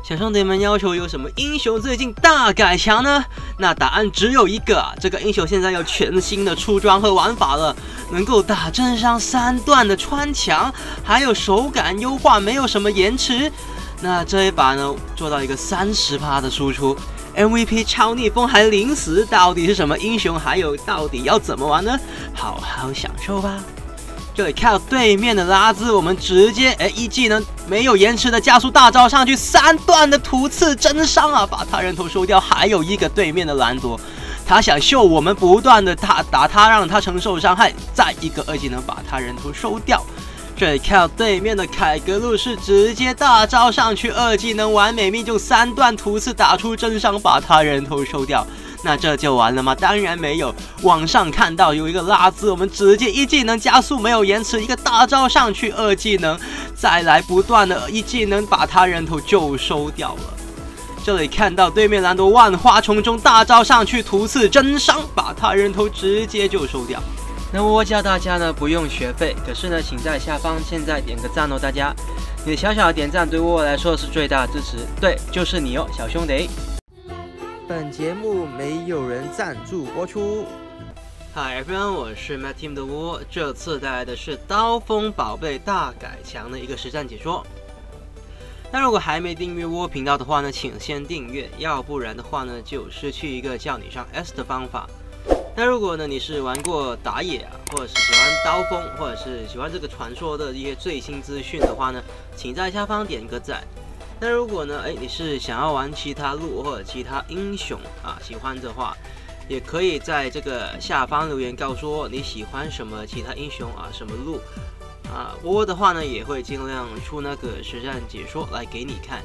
小兄弟们要求有什么英雄最近大改强呢？那答案只有一个啊，这个英雄现在有全新的出装和玩法了，能够打正上3段的穿墙，还有手感优化，没有什么延迟。那这一把呢，做到一个30%的输出 ，MVP 超逆风还零死，到底是什么英雄？还有到底要怎么玩呢？好好享受吧。这里看到对面的拉兹，我们直接一技能没有延迟的加速大招上去，3段的突刺真伤啊，把他人头收掉。还有一个对面的兰多，他想秀我们不断的打他，让他承受伤害，再一个2技能把他人头收掉。这里看到对面的凯格路是直接大招上去，2技能完美命中，3段突刺打出真伤，把他人头收掉。那这就完了吗？当然没有。网上看到有一个拉兹，我们直接1技能加速没有延迟，一个大招上去，2技能再来不断的1技能把他人头就收掉了。这里看到对面兰多万花丛中大招上去，突刺真伤，把他人头直接就收掉。那我教大家呢不用学费，可是呢请在下方现在点个赞哦，大家，你的小小的点赞对我来说是最大的支持，对，就是你哦，小兄弟。本节目没有人赞助播出。Hi everyone， 我是 Matt Team 的窝，这次带来的是刀锋宝贝大改强的一个实战解说。那如果还没订阅窝频道的话呢，请先订阅，要不然的话呢，就失去一个叫你上 S 的方法。那如果呢你是玩过打野啊，或者是喜欢刀锋，或者是喜欢这个传说的一些最新资讯的话呢，请在下方点个赞。那如果呢，你是想要玩其他路或者其他英雄啊，喜欢的话，也可以在这个下方留言告诉我你喜欢什么其他英雄啊，什么路啊，窝的话呢也会尽量出那个实战解说来给你看。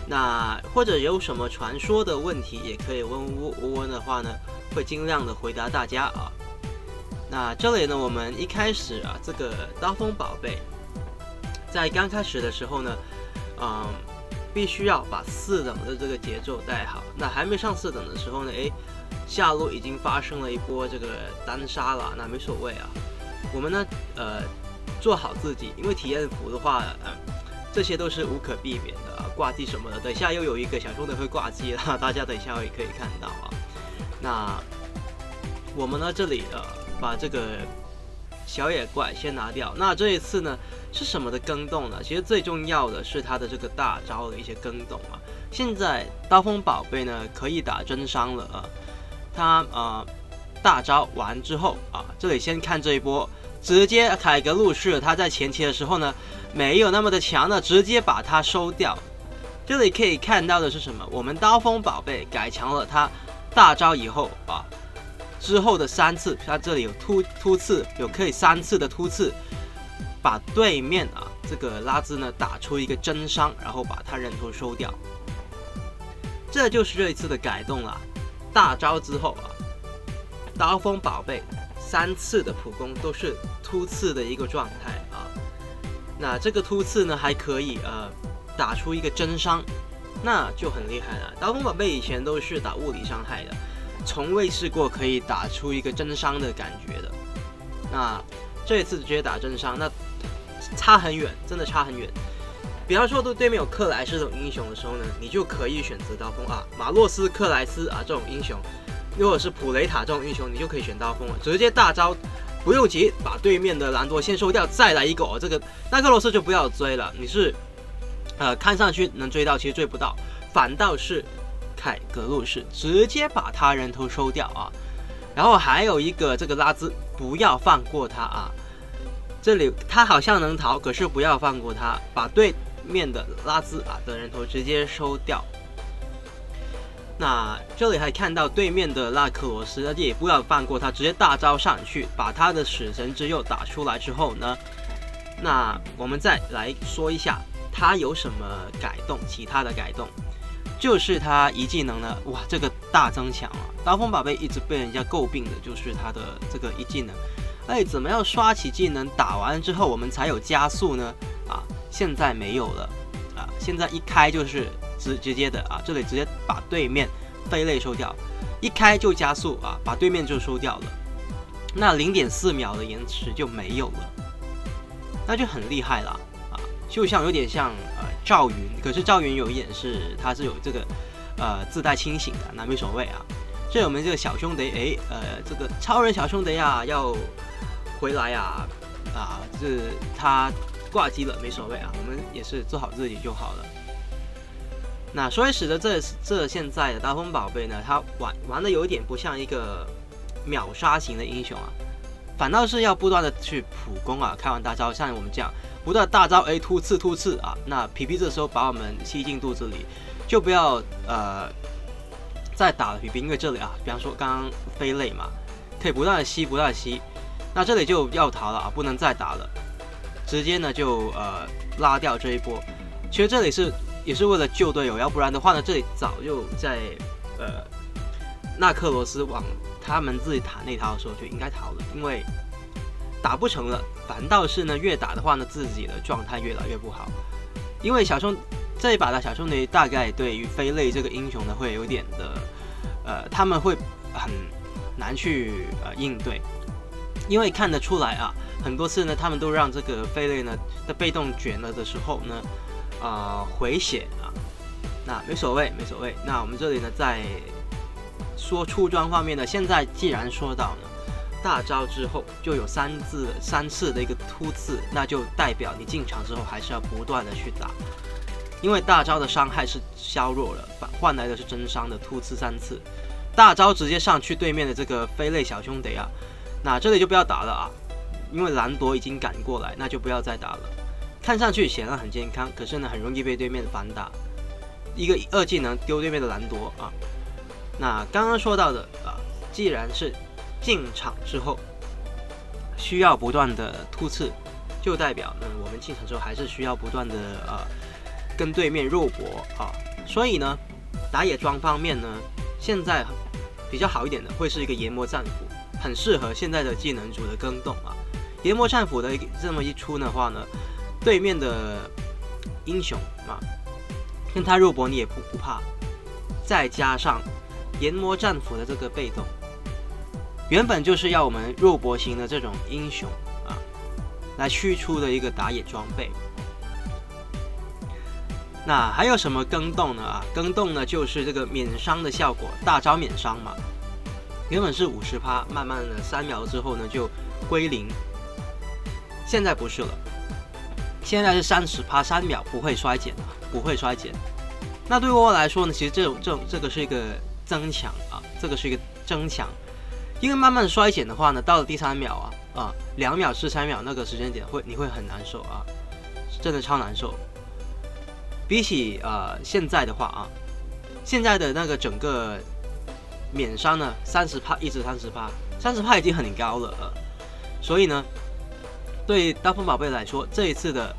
那或者有什么传说的问题，也可以问窝的话呢，会尽量的回答大家啊。那这里呢，我们一开始啊，这个刀锋宝贝在刚开始的时候呢，必须要把4等的这个节奏带好。那还没上4等的时候呢，下路已经发生了一波这个单杀了，那没所谓啊。我们呢，做好自己，因为体验服的话，这些都是无可避免的啊，挂机什么的。等一下又有一个小兄弟会挂机了，大家等一下也可以看到啊。那我们呢这里把这个小野怪先拿掉。那这一次呢是什么的更动呢？其实最重要的是它的这个大招的一些更动啊。现在刀锋宝贝呢可以打真伤了啊。它大招完之后啊，这里先看这一波，直接凯格路士他在前期的时候呢没有那么的强的，直接把它收掉。这里可以看到的是什么？我们刀锋宝贝改强了它大招以后啊。之后的3次，它这里有突刺，有可以3次的突刺，把对面啊这个拉兹呢打出一个真伤，然后把他人头收掉。这就是这一次的改动啦。大招之后啊，刀锋宝贝3次的普攻都是突刺的一个状态啊。那这个突刺呢还可以打出一个真伤，那就很厉害了。刀锋宝贝以前都是打物理伤害的。从未试过可以打出一个真伤的感觉的，那这一次直接打真伤，那差很远，真的差很远。比方说对面有克莱斯这种英雄的时候呢，你就可以选择刀锋啊，马洛斯、克莱斯啊这种英雄，如果是普雷塔这种英雄，你就可以选刀锋了，直接大招，不用急，把对面的兰多先收掉，再来一个这个那克罗斯就不要追了，你是看上去能追到，其实追不到，反倒是。凯格路士直接把他人头收掉啊，然后还有一个这个拉兹，不要放过他啊！这里他好像能逃，可是不要放过他，把对面的拉兹的人头直接收掉。那这里还看到对面的拉克罗斯，也不要放过他，直接大招上去，把他的死神之右打出来之后呢，那我们再来说一下他有什么改动，其他的改动。就是他一技能呢，哇，这个大增强啊！刀锋宝贝一直被人家诟病的就是他的这个一技能，怎么样刷起技能打完之后我们才有加速呢？现在没有了啊，现在一开就是直接的这里直接把对面飞类收掉，一开就加速把对面就收掉了，那0.4秒的延迟就没有了，那就很厉害了就像有点像赵云，可是赵云有一点是他是有这个自带清醒的，那没所谓啊。所以我们这个小兄弟，这个超人小兄弟啊要回来啊，这他挂机了没所谓啊，我们也是做好自己就好了。那所以使得这现在的大风宝贝呢，他玩的有一点不像一个秒杀型的英雄啊，反倒是要不断的去普攻啊，开完大招像我们这样不断大招突刺啊，那皮皮这时候把我们吸进肚子里，就不要再打了皮皮，因为这里啊，比方说刚刚飞类嘛，可以不断的吸，那这里就要逃了啊，不能再打了，直接呢就拉掉这一波。其实这里也是为了救队友，要不然的话呢，这里早就在纳克罗斯往他们自己塔内逃的时候就应该逃了，因为打不成了，反倒是呢越打的话呢，自己的状态越来越不好，因为这一把的小兄弟大概对于飞类这个英雄呢会有点的他们会很难去应对，因为看得出来啊，很多次呢他们都让这个飞类呢的被动卷了的时候呢回血啊，那没所谓。那我们这里呢在说出装方面呢，现在既然说到呢大招之后就有3次的一个突刺，那就代表你进场之后还是要不断的去打。因为大招的伤害是削弱了，换来的是真伤的突刺3次，大招直接上去对面的这个飞类小兄弟啊，那这里就不要打了啊，因为兰朵已经赶过来，那就不要再打了。看上去显然很健康，可是呢很容易被对面反打，一个2技能丢对面的兰朵啊。那刚刚说到的既然是进场之后需要不断的突刺，就代表呢我们进场之后还是需要不断的跟对面肉搏啊，所以呢，打野装方面呢，现在比较好一点的会是一个研磨战斧，很适合现在的技能组的更动啊。研磨战斧的这么一出的话呢，对面的英雄啊，跟他肉搏你也不怕，再加上研磨战斧的这个被动，原本就是要我们肉搏型的这种英雄啊，来驱出的一个打野装备。那还有什么更动呢？更动呢就是这个免伤的效果，大招免伤嘛，原本是50%，慢慢的3秒之后呢就归零，现在不是了，现在是30%，3秒不会衰减，那对我来说呢，其实这个是一个增强啊，这个是一个增强，因为慢慢衰减的话呢，到了第3秒2秒至3秒那个时间点你会很难受啊，真的超难受。比起现在的话啊，现在的那个整个免伤呢30%一直30%已经很高了所以呢，对大风宝贝来说，这一次的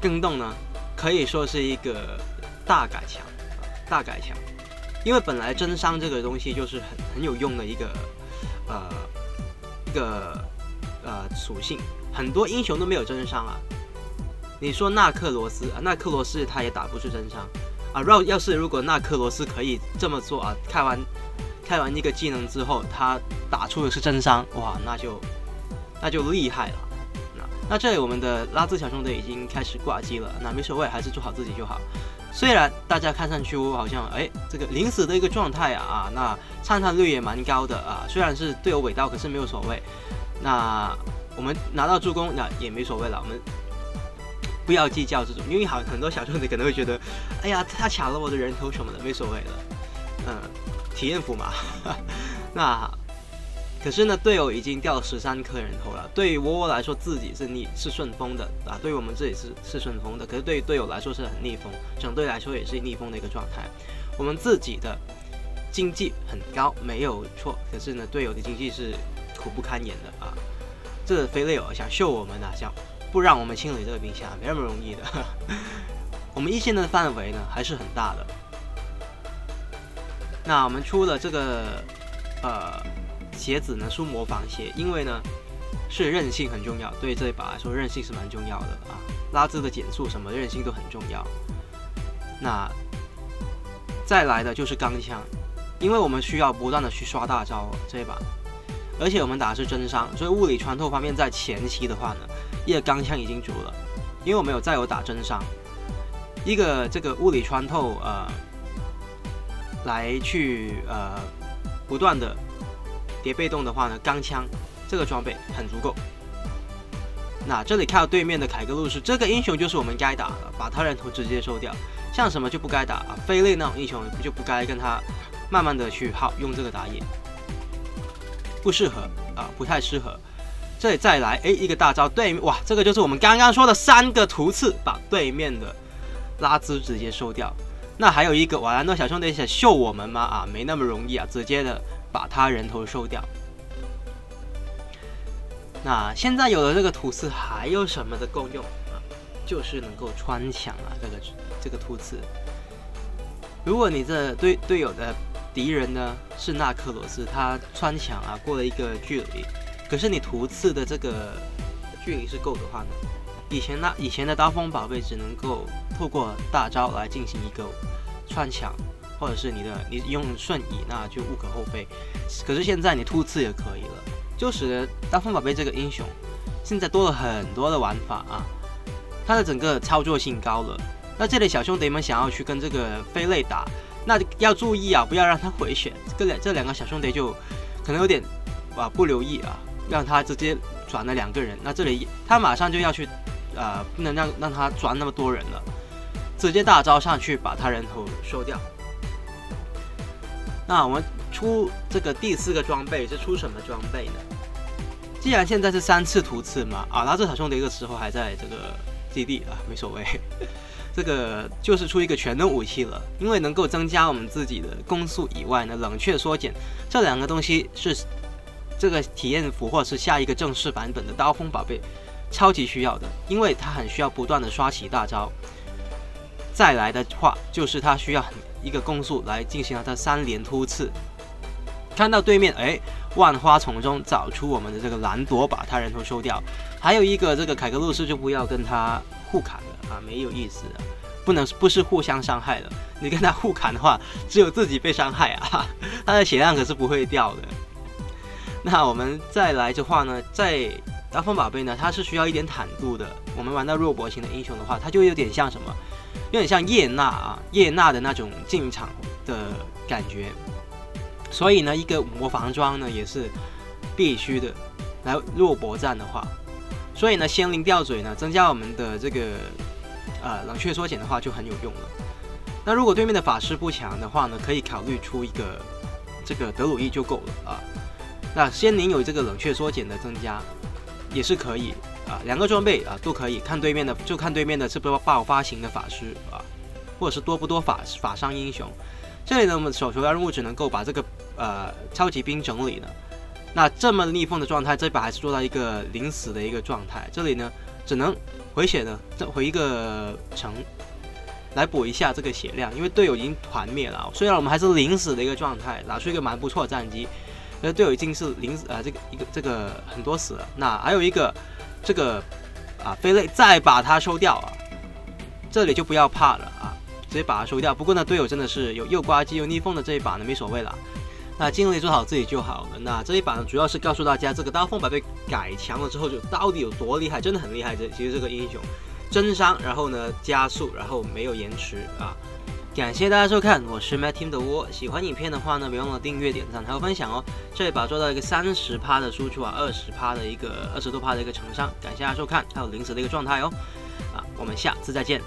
更动呢，可以说是一个大改强，因为本来真伤这个东西就是很有用的一个属性，很多英雄都没有真伤啊。你说纳克罗斯他也打不出真伤啊。如果纳克罗斯可以这么做啊，开完一个技能之后，他打出的是真伤，哇，那就厉害了。那这里我们的拉兹小兄弟已经开始挂机了，那没所谓，还是做好自己就好。虽然大家看上去好像这个临死的一个状态那灿烂率也蛮高的虽然是队友尾刀，可是没有所谓。那我们拿到助攻也没所谓了，我们不要计较这种，因为很多小兄弟可能会觉得，哎呀，他抢了我的人头什么的，没所谓的，体验服嘛。那可是呢，队友已经掉了13颗人头了。对于我来说，自己是顺风的对于我们自己是顺风的，可是对于队友来说是很逆风，整队来说也是逆风的一个状态。我们自己的经济很高，没有错，可是呢，队友的经济是苦不堪言的这个飞类友想秀我们想不让我们清理这个冰箱，没那么容易的。我们一线的范围呢还是很大的。那我们出了这个鞋子呢，出模仿鞋，因为呢是韧性很重要，对这一把来说韧性是蛮重要的拉兹的减速什么韧性都很重要。那再来的就是钢枪，因为我们需要不断的去刷大招这一把，而且我们打的是真伤，所以物理穿透方面在前期的话呢，一个钢枪已经足了，因为我们再有打真伤。一个这个物理穿透来去不断的叠被动的话呢，钢枪这个装备很足够。那这里看到对面的凯格路斯，这个英雄就是我们该打的，把他人头直接收掉。像什么就不该打啊，飞类那种英雄就不该跟他慢慢的去用这个打野，不适合啊，不太适合。这里再来，一个大招对面，哇，这个就是我们刚刚说的3个图刺，把对面的拉兹直接收掉。那还有一个，哇，难道小兄弟想秀我们吗？啊，没那么容易啊，直接的把他人头收掉。那现在有了这个图刺，还有什么的功用啊？就是能够穿墙啊，这个图刺。如果你这队友的敌人呢是纳克罗斯，他穿墙啊过了一个距离，可是你图刺的这个距离是够的话呢，以前的刀锋宝贝只能够透过大招来进行一个穿墙，或者是你用瞬移，那就无可厚非。可是现在你突刺也可以了，就使得刀锋宝贝这个英雄现在多了很多的玩法啊，它的整个操作性高了。那这里小兄弟们想要去跟这个飞类打，那要注意啊，不要让他回血。这两个小兄弟就可能有点不留意啊，让他直接转了2个人。那这里他马上就要去不能让他转那么多人了，直接大招上去把他人头收掉。那我们出这个第4个装备是出什么装备呢？既然现在是3次图刺嘛，那这小兄弟这个时候还在这个基地啊，没所谓。这个就是出一个全能武器了，因为能够增加我们自己的攻速以外呢，冷却缩减这2个东西是这个体验服或者是下一个正式版本的刀锋宝贝超级需要的，因为它很需要不断的刷起大招。再来的话，就是它需要一个攻速来进行它3连突刺。看到对面，万花丛中找出我们的这个兰朵，把他人头收掉。还有一个这个凯格路斯就不要跟他互砍了啊，没有意思的，不是互相伤害的。你跟他互砍的话，只有自己被伤害啊，他的血量可是不会掉的。那我们再来的话呢，在刀锋宝贝呢，它是需要一点坦度的。我们玩到肉搏型的英雄的话，它就有点像什么？有点像叶娜的那种进场的感觉。所以呢，一个魔防装呢也是必须的。来肉搏战的话，所以呢，仙灵吊嘴呢增加我们的这个冷却缩减的话就很有用了。那如果对面的法师不强的话呢，可以考虑出一个这个德鲁伊就够了啊。那仙灵有这个冷却缩减的增加也是可以啊，2个装备都可以，看对面的是不是爆发型的法师或者是多不多法伤英雄。这里呢，我们首要任务只能够把这个超级兵整理了。那这么逆风的状态，这把还是做到一个临死的一个状态。这里呢，只能回血呢，回一个城来补一下这个血量，因为队友已经团灭了。虽然我们还是临死的一个状态，打出一个蛮不错的战绩，可是队友已经是这个很多死了。那还有一个这个飞类再把它收掉这里就不要怕了直接把它收掉。不过呢，队友真的是有又刮机又逆风的这一把呢，没所谓了。那尽力做好自己就好了。那这一把呢，主要是告诉大家这个刀锋宝贝改强了之后就到底有多厉害，真的很厉害。其实这个英雄增伤，然后呢加速，然后没有延迟感谢大家收看，我是 Matt Team 的窝。喜欢影片的话呢，别忘了订阅、点赞还有分享哦。这一把做到一个30%的输出20%的一个20多%的一个成伤。感谢大家收看，还有临时的一个状态哦。我们下次再见。